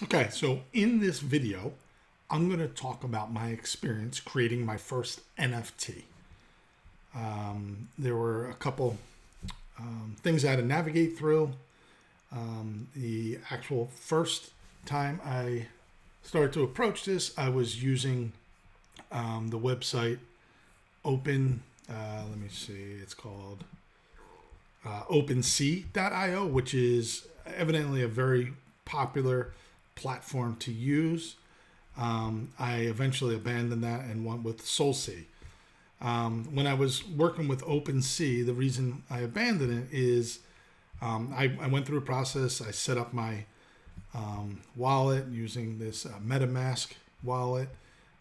Okay, so in this video, I'm going to talk about my experience creating my first NFT. There were a couple things I had to navigate through. The actual first time I started to approach this, I was using the website let me see, it's called Opensea.io, which is evidently a very popular platform to use. I eventually abandoned that and went with Solsea. When I was working with Opensea, the reason I abandoned it is I went through a process. I set up my wallet using this MetaMask wallet,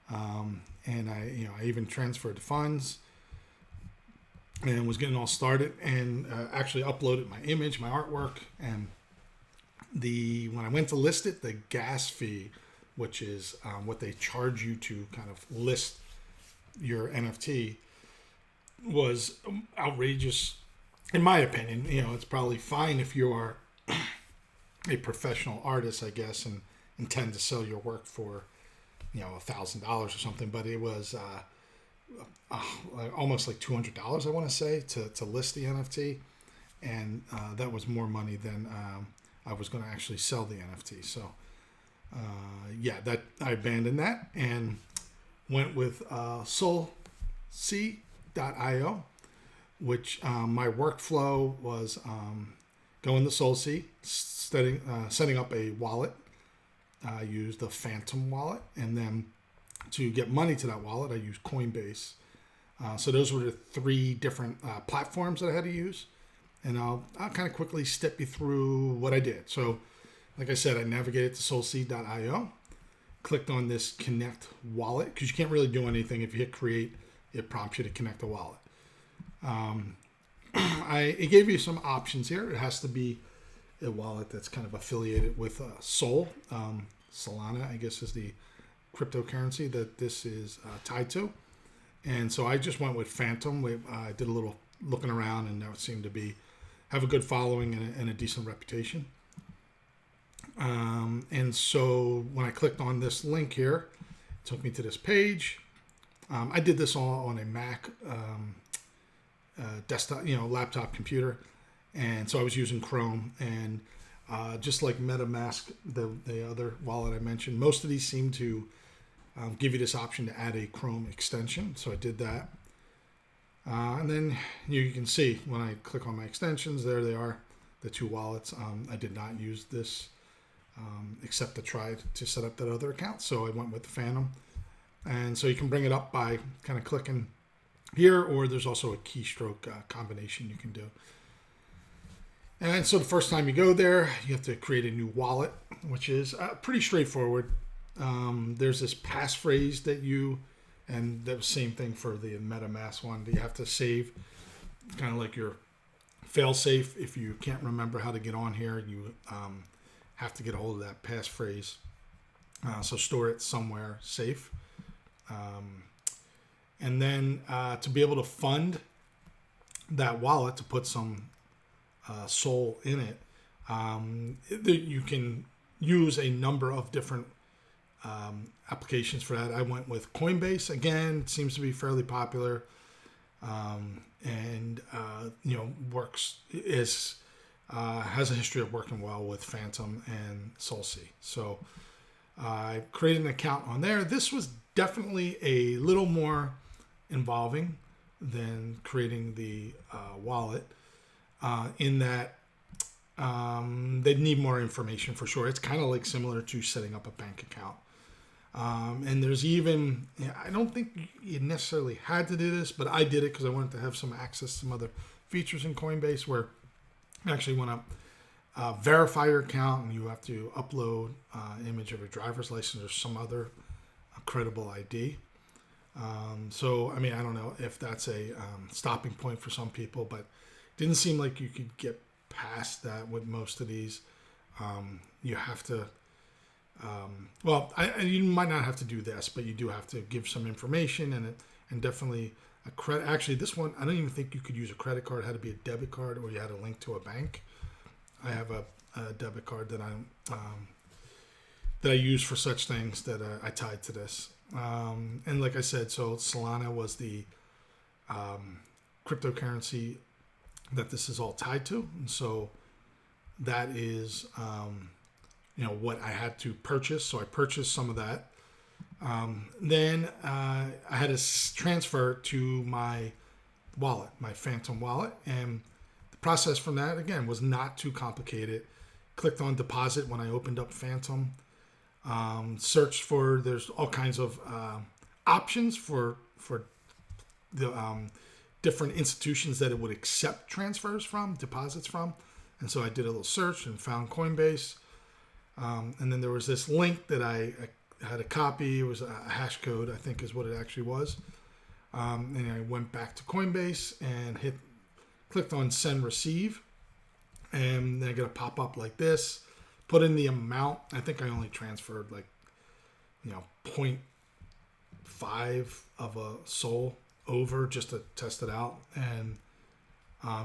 and I even transferred funds and was getting all started, and actually uploaded my image, my artwork, and when I went to list it, the gas fee, which is what they charge you to kind of list your NFT, was outrageous. In my opinion, it's probably fine if you are a professional artist, I guess, and intend to sell your work for, $1,000 or something. But it was almost like $200, I want to say, to list the NFT, and that was more money than I was going to actually sell the NFT. So that I abandoned that and went with Solsea.io, which my workflow was going to Solsea, setting up a wallet. I used the Phantom wallet, and then to get money to that wallet, I used Coinbase. So those were the three different platforms that I had to use. And I'll kind of quickly step you through what I did. So, like I said, I navigated to Solsea.io, clicked on this connect wallet, because you can't really do anything. If you hit create, it prompts you to connect a wallet. It gave you some options here. It has to be a wallet that's kind of affiliated with Solana, I guess, is the cryptocurrency that this is tied to. And so I just went with Phantom. I did a little looking around, and that seemed to have a good following and a decent reputation. And so when I clicked on this link here, it took me to this page. I did this all on a Mac desktop, laptop computer. And so I was using Chrome, and just like MetaMask, the other wallet I mentioned, most of these seem to give you this option to add a Chrome extension. So I did that. And then you can see when I click on my extensions, there they are, the two wallets. I did not use this except to try to set up that other account. So I went with the Phantom. And so you can bring it up by kind of clicking here, or there's also a keystroke combination you can do. And so the first time you go there, you have to create a new wallet, which is pretty straightforward. There's this passphrase and that was the same thing for the MetaMask one, that you have to save, kind of like your fail-safe. If you can't remember how to get on here, you have to get a hold of that passphrase. So store it somewhere safe. And then to be able to fund that wallet, to put some Sol in it, you can use a number of different applications for that. I went with Coinbase. Again, it seems to be fairly popular, and has a history of working well with Phantom and Solsea. So I created an account on there. This was definitely a little more involving than creating the wallet, in that they'd need more information for sure. It's kind of like similar to setting up a bank account. And there's even, I don't think you necessarily had to do this, but I did it because I wanted to have some access to some other features in Coinbase, where you actually want to verify your account, and you have to upload an image of your driver's license or some other credible ID. So, I mean, I don't know if that's a stopping point for some people, but it didn't seem like you could get past that with most of these. You have to, you might not have to do this, but you do have to give some information, and definitely a credit. Actually, this one, I don't even think you could use a credit card. It had to be a debit card, or you had a link to a bank. I have a debit card that that I use for such things that I tied to this. And like I said, so Solana was the cryptocurrency that this is all tied to. And so that is, what I had to purchase. So I purchased some of that. Then I had to transfer to my wallet, my Phantom wallet. And the process from that, again, was not too complicated. Clicked on deposit when I opened up Phantom. Searched for, there's all kinds of options for the different institutions that it would accept transfers from, deposits from. And so I did a little search and found Coinbase. And then there was this link that I had a copy. It was a hash code, I think is what it actually was. And I went back to Coinbase and clicked on send receive. And then I get a pop-up like this. Put in the amount. I think I only transferred 0.5 of a Sol over just to test it out. And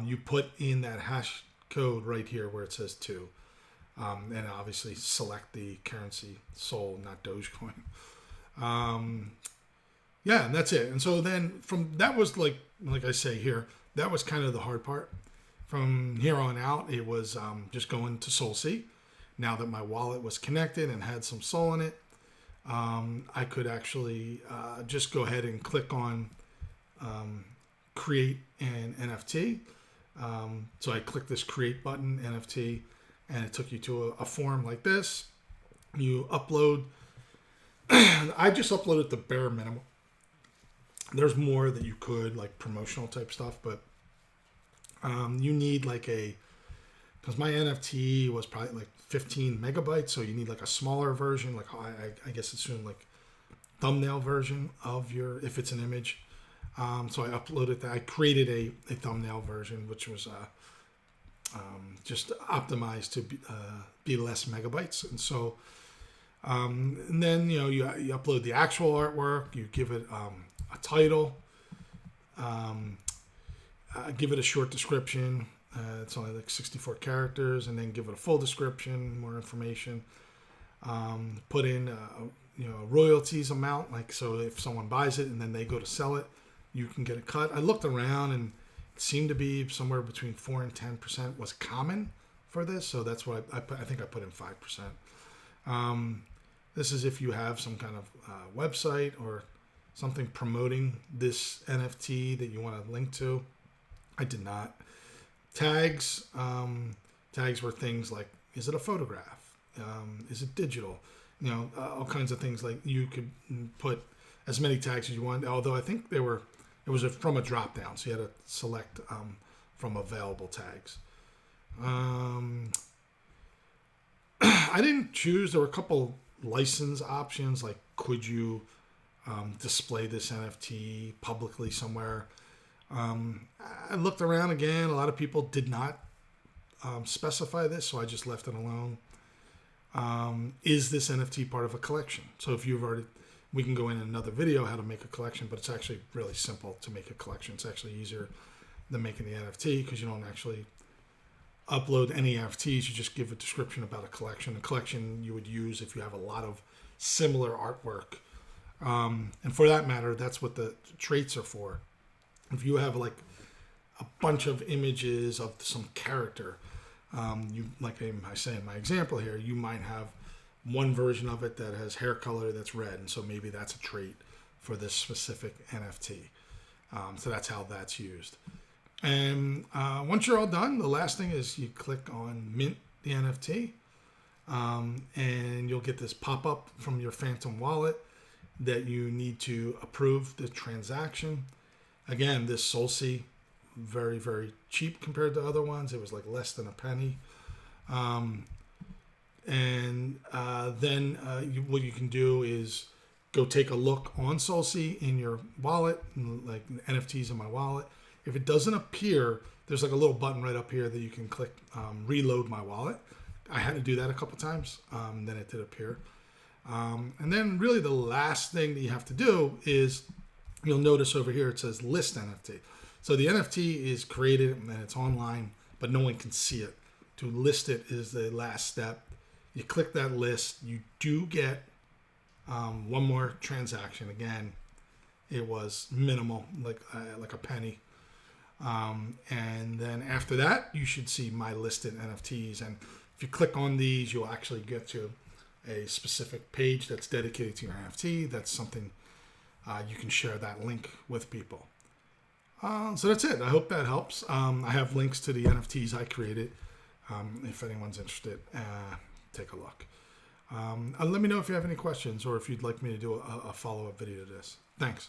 you put in that hash code right here where it says 2. And obviously select the currency Sol, not Dogecoin. And that's it. And so then that was like I say here, that was kind of the hard part. From here on out, it was just going to Solsea. Now that my wallet was connected and had some Sol in it, I could actually just go ahead and click on create an NFT. So I clicked this create button, NFT, and it took you to a form like this. You upload. I just uploaded the bare minimum. There's more that you could, like promotional type stuff, but you need because my NFT was probably like 15 megabytes, so you need like a smaller version, like I guess it's soon like thumbnail version of if it's an image. So I uploaded that. I created a thumbnail version, which was just optimized to be less megabytes. And so, and then, you upload the actual artwork, you give it a title, give it a short description. It's only like 64 characters, and then give it a full description, more information. Put in a royalties amount, so if someone buys it and then they go to sell it, you can get a cut. I looked around and it seemed to be somewhere between 4 and 10% was common for this, so that's why I think I put in 5%. This is if you have some kind of website or something promoting this NFT that you want to link to. I did not. Tags were things like, is it a photograph? Is it digital? All kinds of things. Like you could put as many tags as you want. Although I think it was from a drop down, so you had to select from available tags. I didn't choose. There were a couple license options, like could you display this NFT publicly somewhere? I looked around again. A lot of people did not specify this, so I just left it alone. Is this NFT part of a collection? So if we can go in another video how to make a collection, but it's actually really simple to make a collection. It's actually easier than making the NFT because you don't actually upload any NFTs. You just give a description about a collection. A collection you would use if you have a lot of similar artwork. And for that matter, that's what the traits are for. If you have like a bunch of images of some character, you, like I say in my example here, you might have one version of it that has hair color that's red, and so maybe that's a trait for this specific NFT. So that's how that's used. And once you're all done, the last thing is you click on mint the NFT, and you'll get this pop-up from your Phantom wallet that you need to approve the transaction. Again, this Solsea, very, very cheap compared to other ones. It was like less than a penny. Then what you can do is go take a look on Solsea in your wallet, like NFTs in my wallet. If it doesn't appear, there's like a little button right up here that you can click reload my wallet. I had to do that a couple times, then it did appear. And then really the last thing that you have to do is, you'll notice over here it says list NFT. So the NFT is created and it's online, but no one can see it. To list it is the last step. You click that list. You do get one more transaction. Again, it was minimal, like a penny. And then after that, you should see my listed NFTs. And if you click on these, you'll actually get to a specific page that's dedicated to your NFT. That's something you can share that link with people. So that's it. I hope that helps. I have links to the NFTs I created. If anyone's interested, take a look. Let me know if you have any questions or if you'd like me to do a follow-up video to this. Thanks.